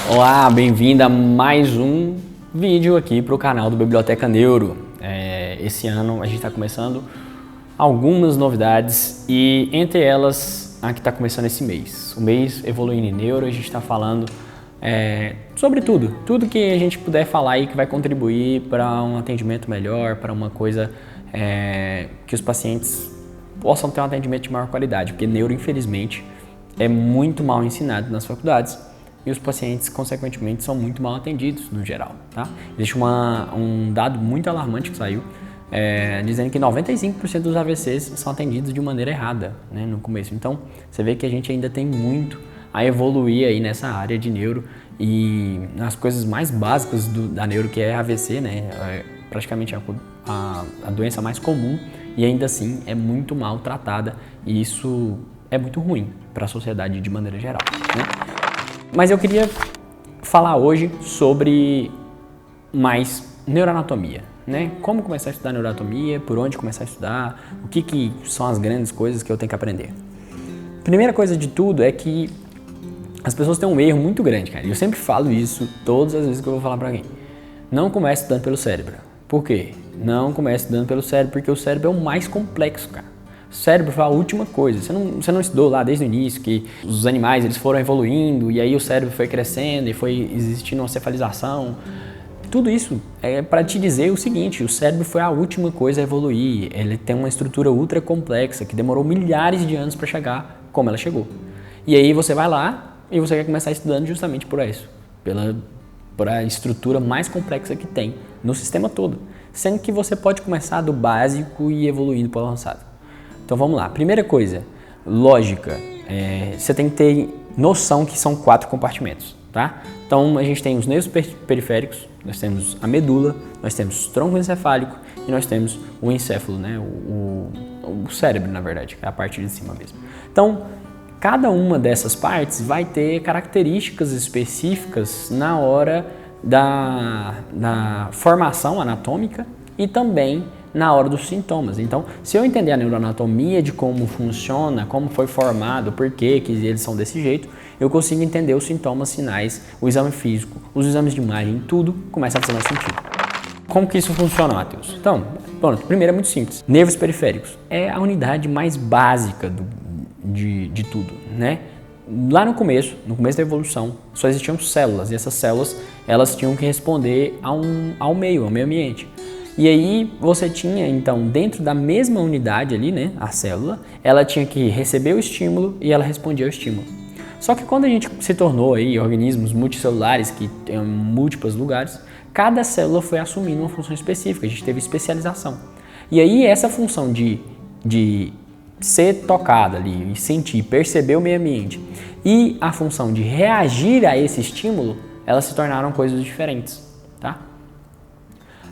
Olá, bem-vindo a mais um vídeo aqui para o canal do Biblioteca Neuro. Esse ano a gente está começando algumas novidades e entre elas a que está começando esse mês. O mês Evoluindo em Neuro, a gente está falando sobre tudo que a gente puder falar aí que vai contribuir para um atendimento melhor, para uma coisa que os pacientes possam ter um atendimento de maior qualidade, porque neuro, infelizmente, é muito mal ensinado nas faculdades. E os pacientes, consequentemente, são muito mal atendidos no geral, tá? Existe um dado muito alarmante que saiu, dizendo que 95% dos AVCs são atendidos de maneira errada, né, no começo. Então, você vê que a gente ainda tem muito a evoluir aí nessa área de neuro e nas coisas mais básicas da neuro, que é AVC, né? Praticamente a doença mais comum e ainda assim é muito mal tratada e isso é muito ruim para a sociedade de maneira geral, né? Mas eu queria falar hoje sobre mais neuroanatomia, né? Como começar a estudar neuroanatomia, por onde começar a estudar, o que são as grandes coisas que eu tenho que aprender. Primeira coisa de tudo é que as pessoas têm um erro muito grande, cara. Eu sempre falo isso todas as vezes que eu vou falar pra alguém. Não comece estudando pelo cérebro. Por quê? Não comece estudando pelo cérebro, porque o cérebro é o mais complexo, cara. O cérebro foi a última coisa. Você não estudou lá desde o início que os animais eles foram evoluindo e aí o cérebro foi crescendo e foi existindo uma cefalização. Tudo isso é para te dizer o seguinte: o cérebro foi a última coisa a evoluir. Ele tem uma estrutura ultra complexa que demorou milhares de anos para chegar como ela chegou. E aí você vai lá e você quer começar estudando justamente por isso, por a estrutura mais complexa que tem no sistema todo, sendo que você pode começar do básico e evoluindo para o avançado. Então vamos lá, primeira coisa, lógica, você tem que ter noção que são 4 compartimentos, tá? Então a gente tem os nervos periféricos, nós temos a medula, nós temos o tronco encefálico e nós temos o encéfalo, né? O cérebro, na verdade, que é a parte de cima mesmo. Então, cada uma dessas partes vai ter características específicas na hora da formação anatômica e também na hora dos sintomas. Então, se eu entender a neuroanatomia de como funciona, como foi formado, por que eles são desse jeito, eu consigo entender os sintomas, sinais, o exame físico, os exames de imagem, tudo começa a fazer mais sentido. Como que isso funciona, Matheus? Então, pronto, primeiro é muito simples. Nervos periféricos é a unidade mais básica de tudo, né? Lá no começo da evolução, só existiam células e essas células elas tinham que responder ao meio ambiente. E aí você tinha, então, dentro da mesma unidade ali, né, a célula, ela tinha que receber o estímulo e ela respondia ao estímulo. Só que quando a gente se tornou aí organismos multicelulares que tem múltiplos lugares, cada célula foi assumindo uma função específica, a gente teve especialização. E aí essa função de ser tocada ali, sentir, perceber o meio ambiente e a função de reagir a esse estímulo, elas se tornaram coisas diferentes, tá?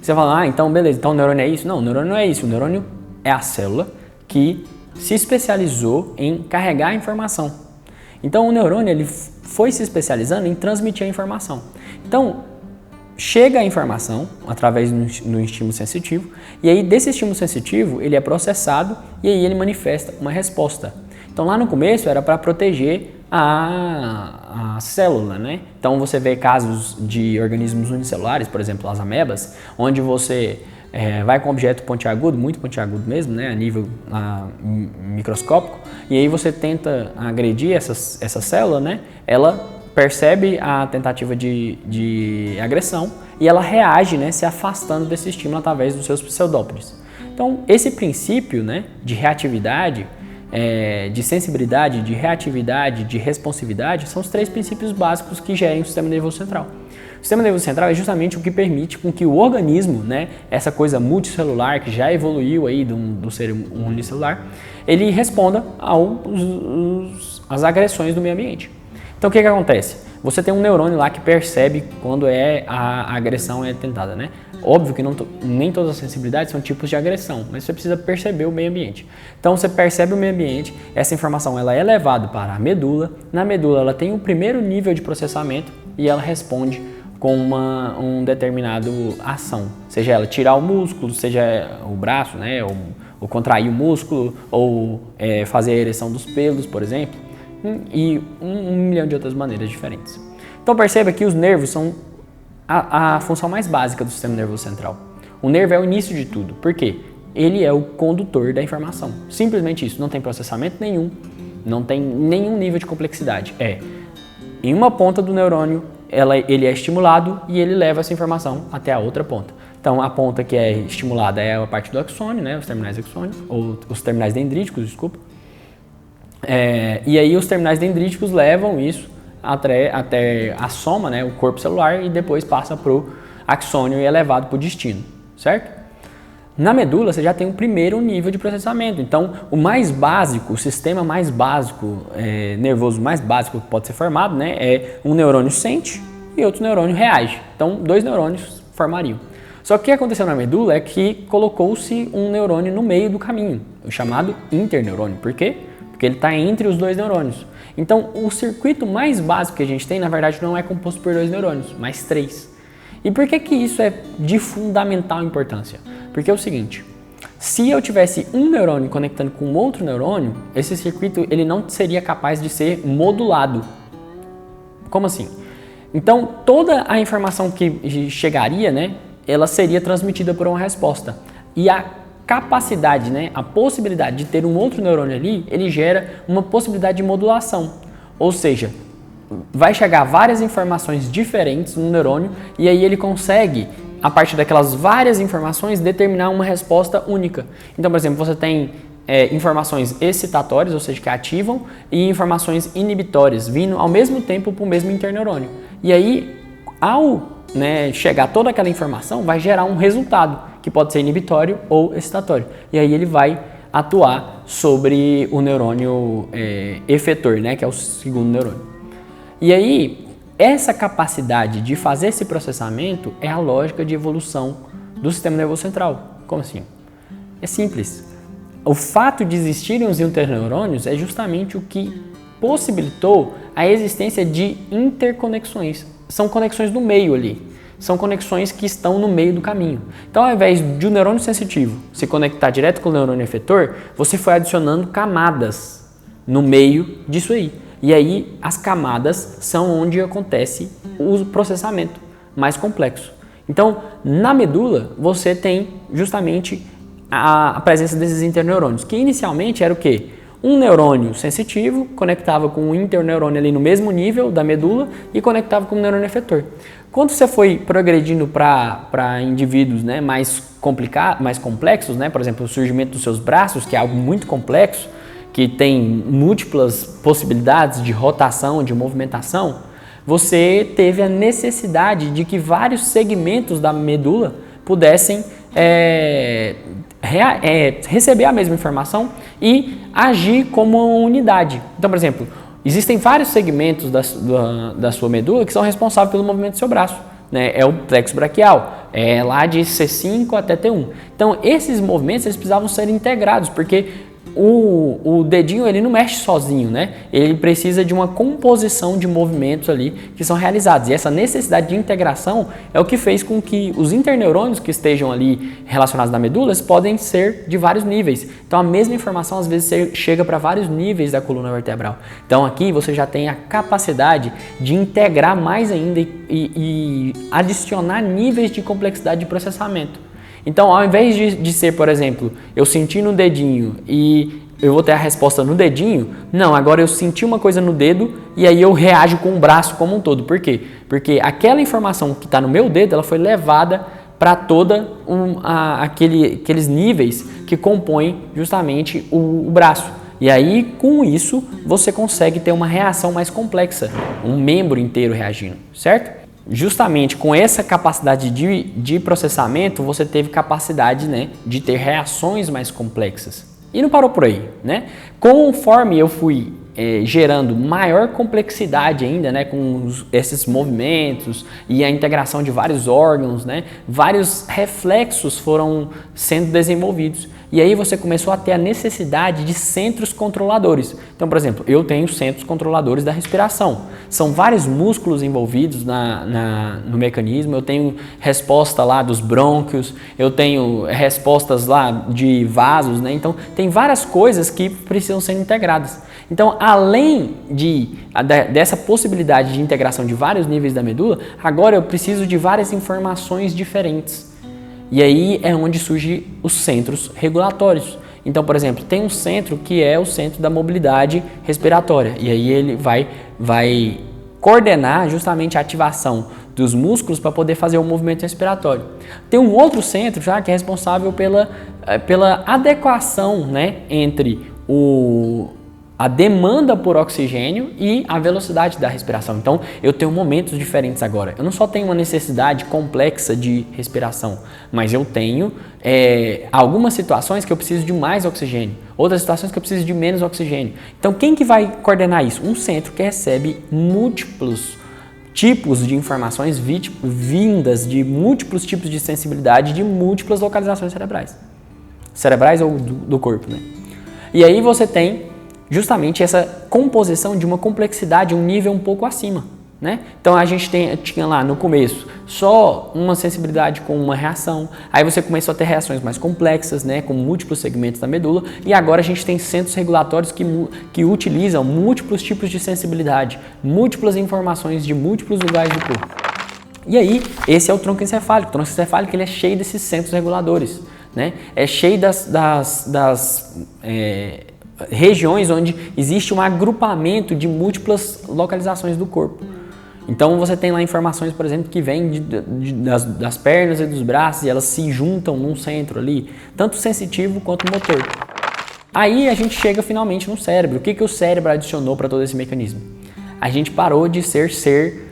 Você fala, então beleza, então o neurônio é isso? Não, o neurônio não é isso. O neurônio é a célula que se especializou em carregar a informação. Então o neurônio ele foi se especializando em transmitir a informação. Então chega a informação através do estímulo sensitivo e aí desse estímulo sensitivo ele é processado e aí ele manifesta uma resposta. Então lá no começo era para proteger a célula, né? Então você vê casos de organismos unicelulares, por exemplo, as amebas, onde você vai com objeto pontiagudo, muito pontiagudo mesmo, né? A nível microscópico, e aí você tenta agredir essa célula, né? Ela percebe a tentativa de agressão e ela reage, né? Se afastando desse estímulo através dos seus pseudópodes. Então esse princípio, né? De reatividade, de sensibilidade, de reatividade, de responsividade, são os 3 princípios básicos que gerem o sistema nervoso central. O sistema nervoso central é justamente o que permite com que o organismo, né, essa coisa multicelular que já evoluiu aí do ser unicelular, ele responda às agressões do meio ambiente. Então o que acontece? Você tem um neurônio lá que percebe quando a agressão é tentada, né? Óbvio que nem todas as sensibilidades são tipos de agressão, mas você precisa perceber o meio ambiente. Então você percebe o meio ambiente, essa informação ela é levada para a medula, na medula ela tem o primeiro nível de processamento e ela responde com um determinado ação, seja ela tirar o músculo, seja o braço, né, ou contrair o músculo, ou fazer a ereção dos pelos, por exemplo, e um milhão de outras maneiras diferentes. Então perceba que os nervos são a função mais básica do sistema nervoso central. O nervo é o início de tudo. Por quê? Ele é o condutor da informação. Simplesmente isso. Não tem processamento nenhum, não tem nenhum nível de complexidade. Em uma ponta do neurônio, ele é estimulado e ele leva essa informação até a outra ponta. Então, a ponta que é estimulada é a parte do axônio, né, os terminais axônicos, ou os terminais dendríticos, desculpa. E aí os terminais dendríticos levam isso até a soma, né, o corpo celular, e depois passa para o axônio e é levado para o destino, certo? Na medula você já tem um primeiro nível de processamento. Então, o mais básico, o sistema mais básico, nervoso mais básico que pode ser formado, né, é um neurônio sente e outro neurônio reage. Então, 2 neurônios formariam. Só que o que aconteceu na medula é que colocou-se um neurônio no meio do caminho, o chamado interneurônio. Por quê? Porque ele está entre os 2 neurônios. Então, o circuito mais básico que a gente tem, na verdade, não é composto por 2 neurônios, mas 3. E por que isso é de fundamental importância? Porque é o seguinte, se eu tivesse um neurônio conectando com outro neurônio, esse circuito ele não seria capaz de ser modulado. Como assim? Então, toda a informação que chegaria, né, ela seria transmitida por uma resposta. E a capacidade, né, a possibilidade de ter um outro neurônio ali, ele gera uma possibilidade de modulação. Ou seja, vai chegar várias informações diferentes no neurônio e aí ele consegue, a partir daquelas várias informações, determinar uma resposta única. Então, por exemplo, você tem informações excitatórias, ou seja, que ativam, e informações inibitórias, vindo ao mesmo tempo para o mesmo interneurônio. E aí, ao chegar toda aquela informação, vai gerar um resultado, que pode ser inibitório ou excitatório. E aí ele vai atuar sobre o neurônio efetor, né, que é o segundo neurônio. E aí, essa capacidade de fazer esse processamento é a lógica de evolução do sistema nervoso central. Como assim? É simples. O fato de existirem os interneurônios é justamente o que possibilitou a existência de interconexões. São conexões no meio ali. São conexões que estão no meio do caminho. Então, ao invés de um neurônio sensitivo se conectar direto com o neurônio efetor, você foi adicionando camadas no meio disso aí. E aí, as camadas são onde acontece o processamento mais complexo. Então, na medula, você tem justamente a presença desses interneurônios, que inicialmente era o quê? Um neurônio sensitivo conectava com um interneurônio ali no mesmo nível da medula e conectava com o neurônio efetor. Quando você foi progredindo para indivíduos, né, mais complexos, né, por exemplo, o surgimento dos seus braços, que é algo muito complexo, que tem múltiplas possibilidades de rotação, de movimentação, você teve a necessidade de que vários segmentos da medula pudessem receber a mesma informação e agir como uma unidade. Então, por exemplo, existem vários segmentos da sua medula que são responsáveis pelo movimento do seu braço. Né? É o plexo braquial, é lá de C5 até T1. Então, esses movimentos eles precisavam ser integrados, porque o dedinho ele não mexe sozinho, né? Ele precisa de uma composição de movimentos ali que são realizados. E essa necessidade de integração é o que fez com que os interneurônios que estejam ali relacionados na medula podem ser de vários níveis. Então a mesma informação às vezes chega para vários níveis da coluna vertebral. Então aqui você já tem a capacidade de integrar mais ainda e adicionar níveis de complexidade de processamento. Então, ao invés de ser, por exemplo, eu senti no dedinho e eu vou ter a resposta no dedinho, não, agora eu senti uma coisa no dedo e aí eu reajo com o braço como um todo. Por quê? Porque aquela informação que está no meu dedo, ela foi levada para toda aqueles níveis que compõem justamente o braço. E aí, com isso, você consegue ter uma reação mais complexa, um membro inteiro reagindo, certo? Justamente com essa capacidade de processamento, você teve capacidade, né, de ter reações mais complexas. E não parou por aí, né? Conforme eu fui gerando maior complexidade ainda, né, com esses movimentos e a integração de vários órgãos, né, vários reflexos foram sendo desenvolvidos. E aí você começou a ter a necessidade de centros controladores. Então, por exemplo, eu tenho centros controladores da respiração. São vários músculos envolvidos no mecanismo. Eu tenho resposta lá dos brônquios, eu tenho respostas lá de vasos, né? Então, tem várias coisas que precisam ser integradas. Então, além dessa possibilidade de integração de vários níveis da medula, agora eu preciso de várias informações diferentes. E aí é onde surgem os centros regulatórios. Então, por exemplo, tem um centro que é o centro da mobilidade respiratória. E aí ele vai coordenar justamente a ativação dos músculos para poder fazer o movimento respiratório. Tem um outro centro já que é responsável pela adequação, né, entre a demanda por oxigênio e a velocidade da respiração. Então, eu tenho momentos diferentes agora. Eu não só tenho uma necessidade complexa de respiração, mas eu tenho algumas situações que eu preciso de mais oxigênio, outras situações que eu preciso de menos oxigênio. Então, quem que vai coordenar isso? Um centro que recebe múltiplos tipos de informações vindas de múltiplos tipos de sensibilidade de múltiplas localizações cerebrais ou do corpo, né? E aí você tem justamente essa composição de uma complexidade, um nível um pouco acima, né? Então a gente tinha lá no começo só uma sensibilidade com uma reação, aí você começou a ter reações mais complexas, né, com múltiplos segmentos da medula, e agora a gente tem centros regulatórios que utilizam múltiplos tipos de sensibilidade, múltiplas informações de múltiplos lugares do corpo. E aí, esse é o tronco encefálico. O tronco encefálico ele é cheio desses centros reguladores, né? É cheio das regiões onde existe um agrupamento de múltiplas localizações do corpo. Então você tem lá informações, por exemplo, que vêm das pernas e dos braços e elas se juntam num centro ali, tanto sensitivo quanto motor. Aí a gente chega finalmente no cérebro. O que o cérebro adicionou para todo esse mecanismo? A gente parou de ser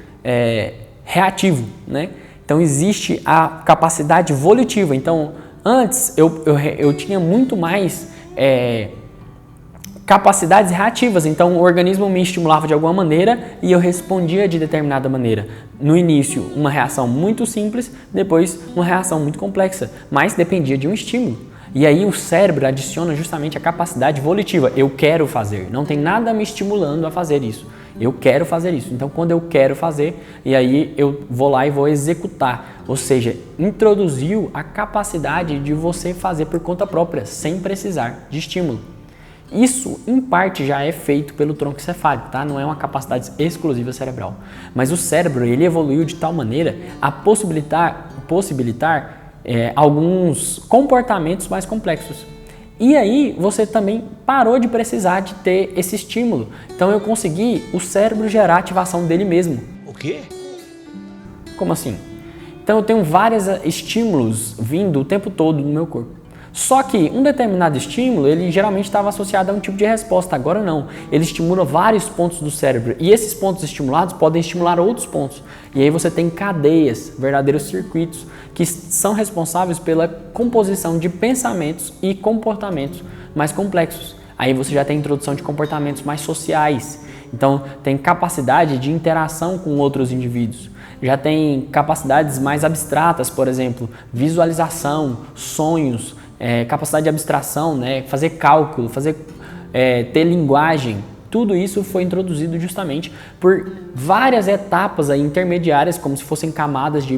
reativo, né? Então existe a capacidade volitiva. Então antes eu tinha muito mais capacidades reativas, então o organismo me estimulava de alguma maneira e eu respondia de determinada maneira. No início, uma reação muito simples, depois uma reação muito complexa, mas dependia de um estímulo. E aí o cérebro adiciona justamente a capacidade volitiva. Eu quero fazer, não tem nada me estimulando a fazer isso. Eu quero fazer isso. Então, quando eu quero fazer, e aí eu vou lá e vou executar. Ou seja, introduziu a capacidade de você fazer por conta própria, sem precisar de estímulo. Isso, em parte, já é feito pelo tronco encefálico, tá? Não é uma capacidade exclusiva cerebral. Mas o cérebro, ele evoluiu de tal maneira a possibilitar alguns comportamentos mais complexos. E aí, você também parou de precisar de ter esse estímulo. Então, eu consegui o cérebro gerar a ativação dele mesmo. O quê? Como assim? Então, eu tenho vários estímulos vindo o tempo todo no meu corpo. Só que um determinado estímulo, ele geralmente estava associado a um tipo de resposta. Agora não. Ele estimula vários pontos do cérebro. E esses pontos estimulados podem estimular outros pontos. E aí você tem cadeias, verdadeiros circuitos, que são responsáveis pela composição de pensamentos e comportamentos mais complexos. Aí você já tem a introdução de comportamentos mais sociais. Então tem capacidade de interação com outros indivíduos. Já tem capacidades mais abstratas, por exemplo, visualização, sonhos, capacidade de abstração, né? Fazer cálculo, ter linguagem. Tudo isso foi introduzido justamente por várias etapas aí intermediárias, como se fossem camadas de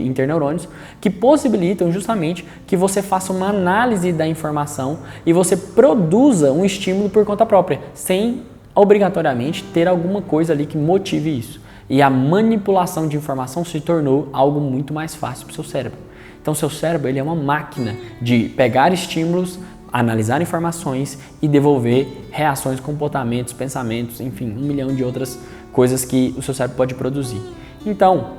interneurônios, que possibilitam justamente que você faça uma análise da informação e você produza um estímulo por conta própria, sem obrigatoriamente ter alguma coisa ali que motive isso. E a manipulação de informação se tornou algo muito mais fácil para o seu cérebro. Então, seu cérebro ele é uma máquina de pegar estímulos, analisar informações e devolver reações, comportamentos, pensamentos, enfim, 1 milhão de outras coisas que o seu cérebro pode produzir. Então,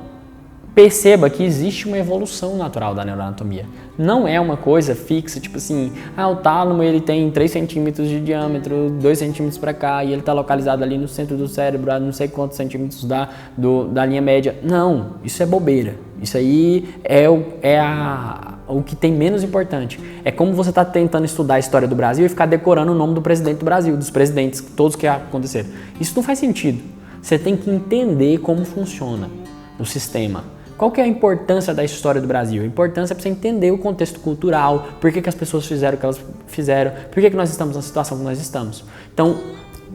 perceba que existe uma evolução natural da neuroanatomia. Não é uma coisa fixa, tipo assim, o tálamo ele tem 3 centímetros de diâmetro, 2 centímetros para cá, e ele está localizado ali no centro do cérebro, a não sei quantos centímetros da linha média. Não, isso é bobeira. Isso aí é o que tem menos importante. É como você está tentando estudar a história do Brasil e ficar decorando o nome do presidente do Brasil, dos presidentes, todos que aconteceram. Isso não faz sentido. Você tem que entender como funciona o sistema. Qual que é a importância da história do Brasil? A importância é para você entender o contexto cultural, por que as pessoas fizeram o que elas fizeram, por que nós estamos na situação que nós estamos. Então,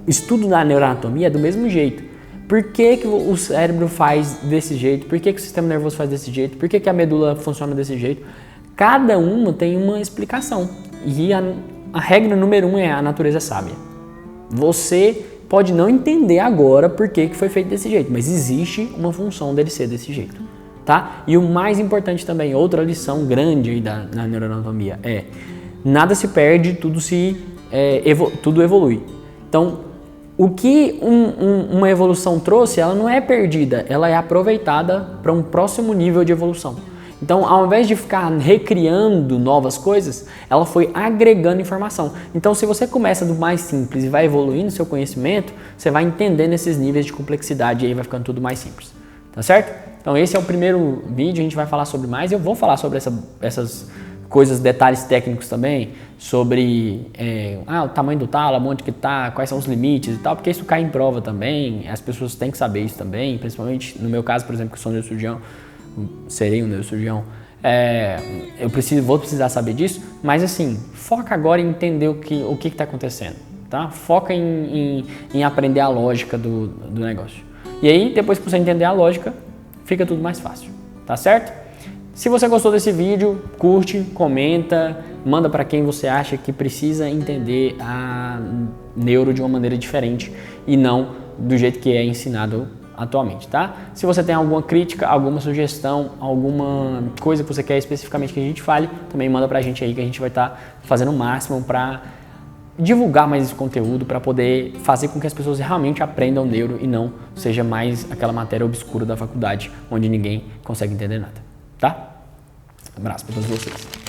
estudo da neuroanatomia é do mesmo jeito. Por que o cérebro faz desse jeito? Por que o sistema nervoso faz desse jeito? Por que a medula funciona desse jeito? Cada uma tem uma explicação. E a regra número 1 é a natureza sábia. Você pode não entender agora por que foi feito desse jeito, mas existe uma função dele ser desse jeito, tá? E o mais importante também, outra lição grande aí na neuroanatomia é: nada se perde, tudo evolui. Então, o que uma evolução trouxe, ela não é perdida, ela é aproveitada para um próximo nível de evolução. Então, ao invés de ficar recriando novas coisas, ela foi agregando informação. Então, se você começa do mais simples e vai evoluindo seu conhecimento, você vai entendendo esses níveis de complexidade e aí vai ficando tudo mais simples. Tá certo? Então, esse é o primeiro vídeo, a gente vai falar sobre mais. Eu vou falar sobre essas coisas, detalhes técnicos também, sobre o tamanho do tálamo, onde que tá, quais são os limites e tal, porque isso cai em prova também, as pessoas têm que saber isso também, principalmente no meu caso, por exemplo, que eu sou neurocirurgião, serei um neurocirurgião, vou precisar saber disso, mas assim, foca agora em entender o que está acontecendo, tá? Foca em aprender a lógica do negócio. E aí, depois que você entender a lógica, fica tudo mais fácil, tá certo? Se você gostou desse vídeo, curte, comenta, manda para quem você acha que precisa entender a neuro de uma maneira diferente e não do jeito que é ensinado atualmente, tá? Se você tem alguma crítica, alguma sugestão, alguma coisa que você quer especificamente que a gente fale, também manda pra gente aí que a gente vai estar fazendo o máximo para divulgar mais esse conteúdo, para poder fazer com que as pessoas realmente aprendam neuro e não seja mais aquela matéria obscura da faculdade onde ninguém consegue entender nada, tá? Um abraço para todos vocês.